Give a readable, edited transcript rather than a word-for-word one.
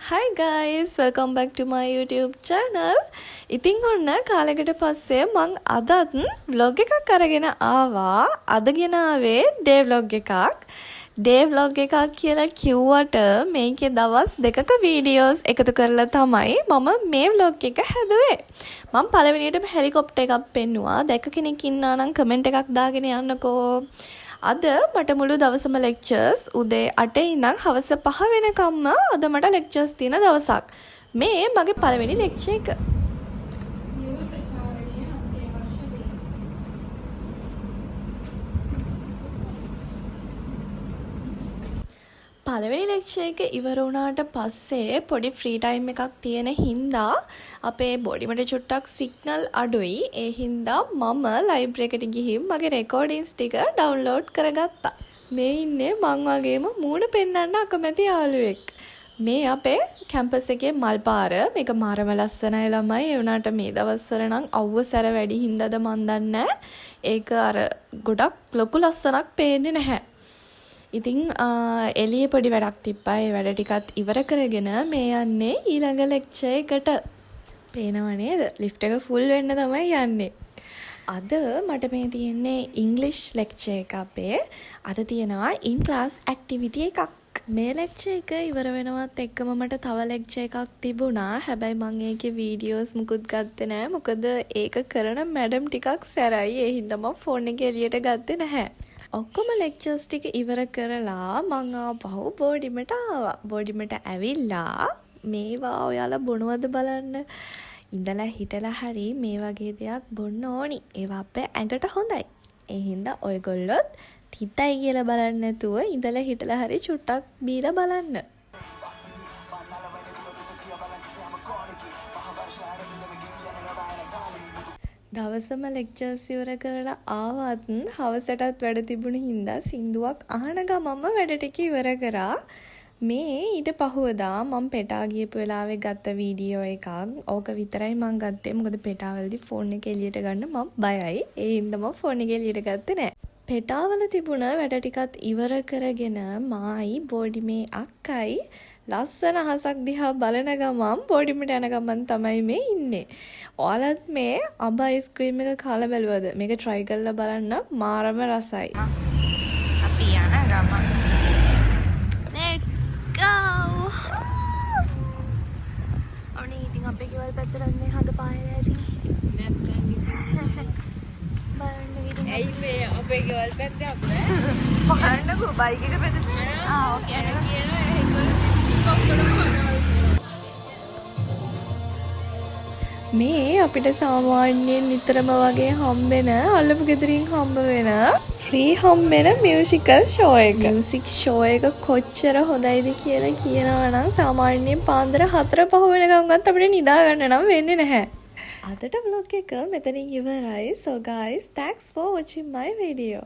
Hi guys, welcome back to my YouTube channel. ඉතින් ඔන්න කාලෙකට පස්සේ මං අදත් vlog එකක් අරගෙන ආවා. අද ගෙන ආවේ day vlog එකක්. day vlog එකක් කියලා කිව්වට මේකේ දවස් දෙකක වීඩියෝස් එකතු කරලා තමයි මම මේ vlog එක හැදුවේ. මම පළවෙනියටම හෙලිකොප්ටර් එකක් පෙන්නුවා. දැක කෙනෙක් ඉන්නා නම් කමෙන්ට් එකක් දාගෙන යන්නකෝ. අද මට මුළු දවසම ලෙක්චර්ස් උදේ 8 ඉඳන් හවස 5 වෙනකම්ම අද මට ලෙක්චර්ස් තියෙන දවසක්. මේ මගේ පළවෙනි ලෙක්චර් එක. පළවෙනි ලෙක්චර් එක ඉවර වුණාට පස්සේ පොඩි ෆ්‍රී ටයිම් එකක් තියෙන හින්දා අපේ බොඩිමට චුට්ටක් සිග්නල් අඩුයි. ඒ හින්දා මම ලයිබ්‍රරි එකට ගිහින් මගේ රෙකෝඩින්ස් ටික ඩවුන්ලෝඩ් කරගත්තා. මේ ඉන්නේ මං වගේම මූණ පෙන්වන්න අකමැති යාළුවෙක්. මේ අපේ කැම්පස් එකේ මල් පාර. මේක මාරම ලස්සනයි ළමයි. ඒ වුණාට මේ දවස්වල නම් අවුවසර වැඩි හින්දාද මන් දන්නේ. ඒක අර ගොඩක් ලොකු ලස්සනක් පේන්නේ නැහැ. ඉතින් එළියේ පොඩි වැඩක් තිබ්බා. ඒ වැඩ ටිකත් ඉවර කරගෙන මේ යන්නේ ඊළඟ ලෙක්චර් එකට. පේනව නේද? ලිෆ්ට් එක ෆුල් වෙන්න තමයි යන්නේ. අද මට මේ තියෙන්නේ ඉංග්ලිෂ් ලෙක්චර් එක අපේ. අද තියෙනවා ඉන් ක්ලාස් ඇක්ටිවිටි එකක්. මේ ලෙක්චර් එක ඉවර වෙනවත් එක්කම මට තව ලෙක්චර් එකක් තිබුණා. හැබැයි මම ඒකේ වීඩියෝස් මුකුත් ගත්තේ නැහැ. මොකද ඒක කරන මැඩම් ටිකක් සැරයි. ඒ හින්දා මම ෆෝන් එක එළියට ගත්තේ නැහැ. ඔක්කොම ලෙක්චර්ස් ටික ඉවර කරලා මං ආපහු බෝඩිමට ආවා. බෝඩිමට ඇවිල්ලා මේවා ඔයාලා බොනවද බලන්න. ඉඳලා හිටලා හරි මේ වගේ දෙයක් බොන්න ඕනි. ඒවා අපේ ඇඟට හොඳයි. ඒ හින්දා ඔයගොල්ලොත් තිතයි කියලා බලන්න නැතුව ඉඳලා හිටලා හරි චුට්ටක් බීලා බලන්න. දවසම ලෙක්චර්ස් ඉවර කරලා ආවත් හවසටත් වැඩ තිබුණ හින්දා සින්දුවක් අහන ගමන්ම වැඩ ටික ඉවර කරා. මේ ඊට පහුවදා මම පෙටා ගියපු වෙලාවේ ගත්ත වීඩියෝ එකක්. ඕක විතරයි මම ගත්තේ. මොකද පෙටාවලදී ෆෝන් එක එළියට ගන්න මම බයයි. ඒ හින්දා මම ෆෝන් එක එළියට ගත්තේ නැහැ. පෙටාවල තිබුණ වැඩ ටිකත් ඉවර කරගෙන මායි බෝඩිමේ අක්කයි ලස්සන අහසක් දිහා බලන ගමන් බෝඩිමට යන ගමන් තමයි මේ ඉන්නේ. ඔයාලත් මේ අඹ අයිස්ක්‍රීම් එක කාලා බැලුවද? මේක try කරලා බලන්න මාරම රසයි. අපි යන ගමන්. Let's go. අනේ ඉතින් අපේ ගෙවල් පැත්තට මේ හද පායලා ඇති. නැත්නම් බලන්න ඉතින් ඇයි මේ අපේ ගෙවල් පැත්තේ අපේ බලන්නකෝ බයික් එක පැත්තට. ඕකේ අර කියනවා ඒගොල්ලෝ ඔක්කොම හදවල් මේ අපිට සාමාන්‍යයෙන් නිතරම වගේ හම්බෙන අල්ලපු ගෙදරින් හම්බ වෙන ෆ්‍රී හම්බෙන මියුසිකල් ෂෝ එක. මියුසික් ෂෝ එක කොච්චර හොඳයිද කියලා කියනවා නම් සාමාන්‍යයෙන් පාන්දර 4-5 වෙනකම්වත් අපිට නිදා ගන්න නම් වෙන්නේ නැහැ. අදට vlog එක මෙතනින් ඉවරයි. So guys, thanks for watching my video.